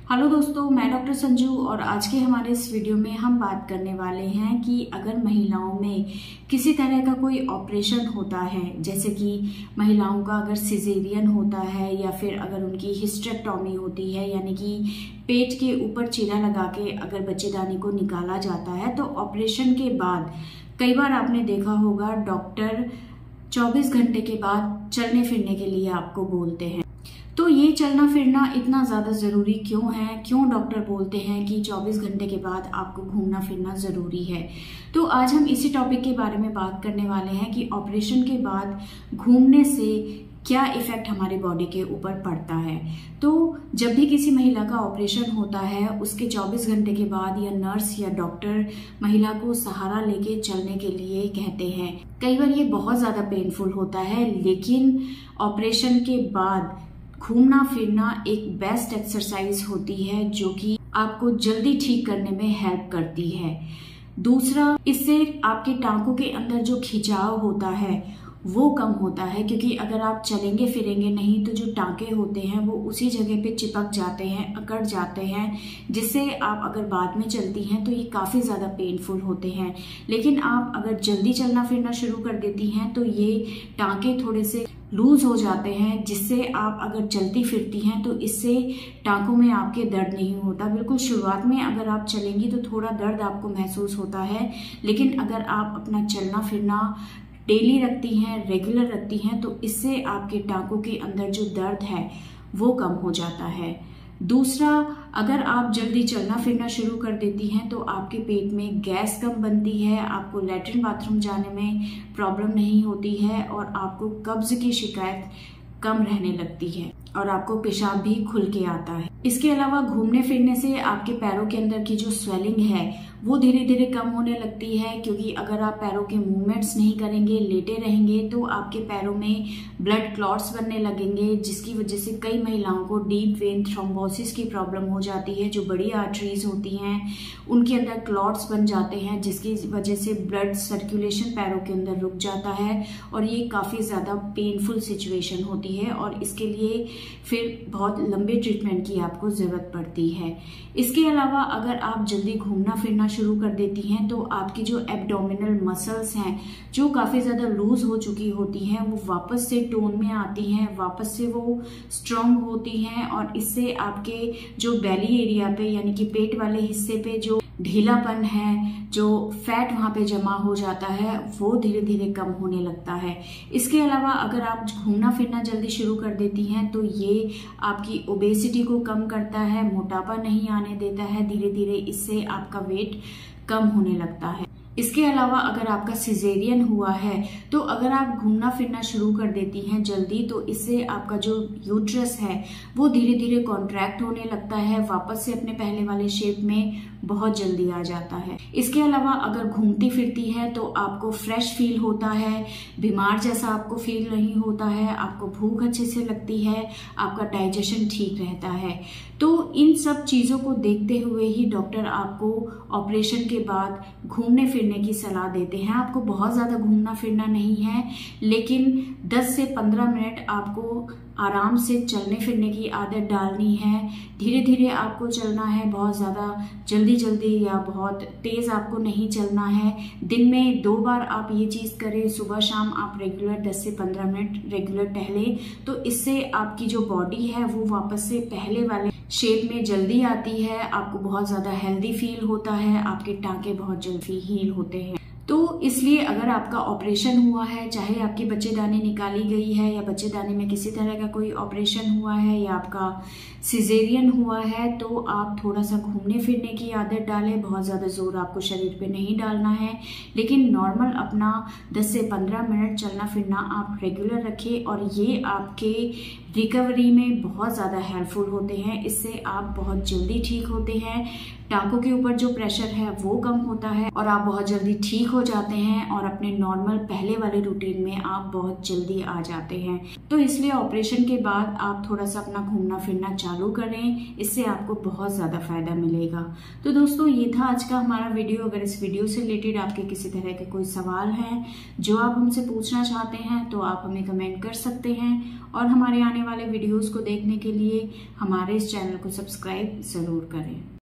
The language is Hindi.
हेलो दोस्तों, मैं डॉक्टर संजू और आज के हमारे इस वीडियो में हम बात करने वाले हैं कि अगर महिलाओं में किसी तरह का कोई ऑपरेशन होता है, जैसे कि महिलाओं का अगर सिजेरियन होता है या फिर अगर उनकी हिस्टेरेक्टोमी होती है, यानी कि पेट के ऊपर चीरा लगा के अगर बच्चेदानी को निकाला जाता है, तो ऑपरेशन के बाद कई बार आपने देखा होगा डॉक्टर 24 घंटे के बाद चलने फिरने के लिए आपको बोलते हैं। तो ये चलना फिरना इतना ज़्यादा ज़रूरी क्यों है? क्यों डॉक्टर बोलते हैं कि 24 घंटे के बाद आपको घूमना फिरना ज़रूरी है? तो आज हम इसी टॉपिक के बारे में बात करने वाले हैं कि ऑपरेशन के बाद घूमने से क्या इफ़ेक्ट हमारी बॉडी के ऊपर पड़ता है। तो जब भी किसी महिला का ऑपरेशन होता है, उसके 24 घंटे के बाद या नर्स या डॉक्टर महिला को सहारा लेके चलने के लिए कहते हैं। कई बार ये बहुत ज़्यादा पेनफुल होता है, लेकिन ऑपरेशन के बाद घूमना फिरना एक बेस्ट एक्सरसाइज होती है जो कि आपको जल्दी ठीक करने में हेल्प करती है। दूसरा, इससे आपके टांकों के अंदर जो खिंचाव होता है वो कम होता है, क्योंकि अगर आप चलेंगे फिरेंगे नहीं तो जो टांके होते हैं वो उसी जगह पे चिपक जाते हैं, अकड़ जाते हैं, जिससे आप अगर बाद में चलती हैं तो ये काफ़ी ज़्यादा पेनफुल होते हैं। लेकिन आप अगर जल्दी चलना फिरना शुरू कर देती हैं तो ये टांके थोड़े से लूज हो जाते हैं, जिससे आप अगर चलती फिरती हैं तो इससे टांकों में आपके दर्द नहीं होता। बिल्कुल शुरुआत में अगर आप चलेंगी तो थोड़ा दर्द आपको महसूस होता है, लेकिन अगर आप अपना चलना फिरना डेली रखती हैं, रेगुलर रखती हैं, तो इससे आपके टांकों के अंदर जो दर्द है वो कम हो जाता है। दूसरा, अगर आप जल्दी चलना फिरना शुरू कर देती हैं तो आपके पेट में गैस कम बनती है, आपको लैट्रिन बाथरूम जाने में प्रॉब्लम नहीं होती है और आपको कब्ज की शिकायत कम रहने लगती है और आपको पेशाब भी खुल के आता है। इसके अलावा घूमने फिरने से आपके पैरों के अंदर की जो स्वेलिंग है वो धीरे धीरे कम होने लगती है, क्योंकि अगर आप पैरों के मूवमेंट्स नहीं करेंगे, लेटे रहेंगे, तो आपके पैरों में ब्लड क्लॉट्स बनने लगेंगे, जिसकी वजह से कई महिलाओं को डीप वेन थ्रोम्बोसिस की प्रॉब्लम हो जाती है। जो बड़ी आर्टरीज होती हैं उनके अंदर क्लॉट्स बन जाते हैं, जिसकी वजह से ब्लड सर्कुलेशन पैरों के अंदर रुक जाता है और ये काफ़ी ज़्यादा पेनफुल सिचुएशन होती है और इसके लिए फिर बहुत लंबे ट्रीटमेंट की आपको ज़रूरत पड़ती है। इसके अलावा अगर आप जल्दी घूमना फिरना शुरू कर देती हैं तो आपकी जो एब्डोमिनल मसल्स हैं जो काफ़ी ज़्यादा लूज हो चुकी होती हैं वो वापस से टोन में आती हैं, वापस से वो स्ट्रॉन्ग होती हैं और इससे आपके जो बेली एरिया पे यानी कि पेट वाले हिस्से पे जो ढीलापन है, जो फैट वहाँ पे जमा हो जाता है, वो धीरे धीरे कम होने लगता है। इसके अलावा अगर आप घूमना फिरना जल्दी शुरू कर देती हैं तो ये आपकी ओबेसिटी को कम करता है, मोटापा नहीं आने देता है, धीरे धीरे इससे आपका वेट कम होने लगता है। इसके अलावा अगर आपका सिजेरियन हुआ है तो अगर आप घूमना फिरना शुरू कर देती हैं जल्दी तो इससे आपका जो यूट्रस है वो धीरे धीरे कॉन्ट्रैक्ट होने लगता है, वापस से अपने पहले वाले शेप में बहुत जल्दी आ जाता है। इसके अलावा अगर घूमती फिरती है तो आपको फ्रेश फील होता है, बीमार जैसा आपको फील नहीं होता है, आपको भूख अच्छे से लगती है, आपका डाइजेशन ठीक रहता है। तो इन सब चीज़ों को देखते हुए ही डॉक्टर आपको ऑपरेशन के बाद घूमने फिरने की सलाह देते हैं। आपको बहुत ज़्यादा घूमना फिरना नहीं है, लेकिन 10 से 15 मिनट आपको आराम से चलने फिरने की आदत डालनी है। धीरे धीरे आपको चलना है, बहुत ज़्यादा जल्दी जल्दी या बहुत तेज़ आपको नहीं चलना है। दिन में 2 बार आप ये चीज़ करें, सुबह शाम आप रेगुलर 10 से 15 मिनट रेगुलर टहलें, तो इससे आपकी जो बॉडी है वो वापस से पहले वाले शेप में जल्दी आती है, आपको बहुत ज़्यादा हेल्दी फील होता है, आपके टांके बहुत जल्दी हील होते हैं। तो इसलिए अगर आपका ऑपरेशन हुआ है, चाहे आपकी बच्चेदानी निकाली गई है या बच्चेदानी में किसी तरह का कोई ऑपरेशन हुआ है या आपका सिजेरियन हुआ है, तो आप थोड़ा सा घूमने फिरने की आदत डालें। बहुत ज़्यादा जोर आपको शरीर पे नहीं डालना है, लेकिन नॉर्मल अपना 10 से 15 मिनट चलना फिरना आप रेगुलर रखें और ये आपके रिकवरी में बहुत ज़्यादा हेल्पफुल होते हैं। इससे आप बहुत जल्दी ठीक होते हैं, टांकों के ऊपर जो प्रेशर है वो कम होता है और आप बहुत जल्दी ठीक हो जाते हैं और अपने नॉर्मल पहले वाले रूटीन में आप बहुत जल्दी आ जाते हैं। तो इसलिए ऑपरेशन के बाद आप थोड़ा सा अपना घूमना फिरना चालू करें, इससे आपको बहुत ज़्यादा फायदा मिलेगा। तो दोस्तों, ये था आज का हमारा वीडियो। अगर इस वीडियो से रिलेटेड आपके किसी तरह के कोई सवाल हैं जो आप हमसे पूछना चाहते हैं तो आप हमें कमेंट कर सकते हैं और हमारे आने वाले वीडियोस को देखने के लिए हमारे इस चैनल को सब्सक्राइब जरूर करें।